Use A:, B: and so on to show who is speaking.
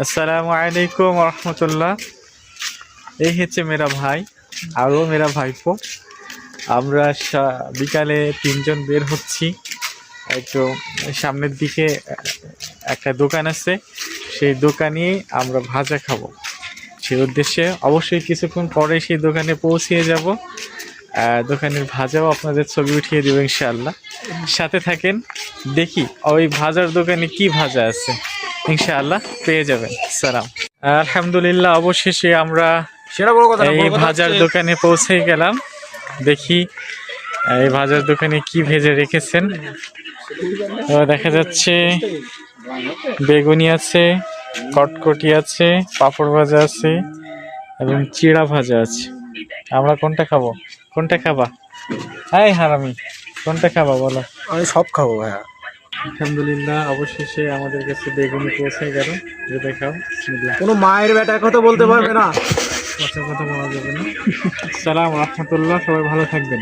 A: আসসালামু আলাইকুম রহমতুল্লাহ। এই হচ্ছে মেরা ভাই, আরও মেরা ভাইপো। আমরা বিকালে তিনজন বের হচ্ছি। একটু সামনের দিকে একটা দোকান আছে, সেই দোকানে আমরা ভাজা খাবো। সেই উদ্দেশ্যে অবশ্যই কিছুক্ষণ পরে সেই দোকানে পৌঁছিয়ে যাব। দোকানের ভাজাও আপনাদের ছবি উঠিয়ে দেবো ইনশাআল্লাহ। সাথে থাকেন, দেখি ওই ভাজার দোকানে কি ভাজা আছে, ইনশাআল্লাহ পেয়ে যাবেন। সালাম। আলহামদুলিল্লাহ, অবশেষে আমরা এই ভাজার দোকানে পৌঁছে গেলাম। দেখি এই ভাজার দোকানে কি ভেজে রেখেছেন। দেখা যাচ্ছে বেগুনি আছে, কটকটি আছে, পাঁপড় ভাজা আছে এবং চিড়া ভাজা আছে। আমরা কোনটা খাবো? কোনটা খাবা? হাই হারামি, কোনটা খাবা বলো?
B: আমি সব খাবো ভাইয়া।
A: আলহামদুলিল্লাহ, অবশেষে আমাদের কাছে বেগুনি পৌঁছে গেল। যেটা খাও।
B: কোনো মায়ের বেটার কথা বলতে পারবে না।
A: কথা বলা যাবে না। সালাম রহমতুল্লাহ, সবাই ভালো থাকবেন।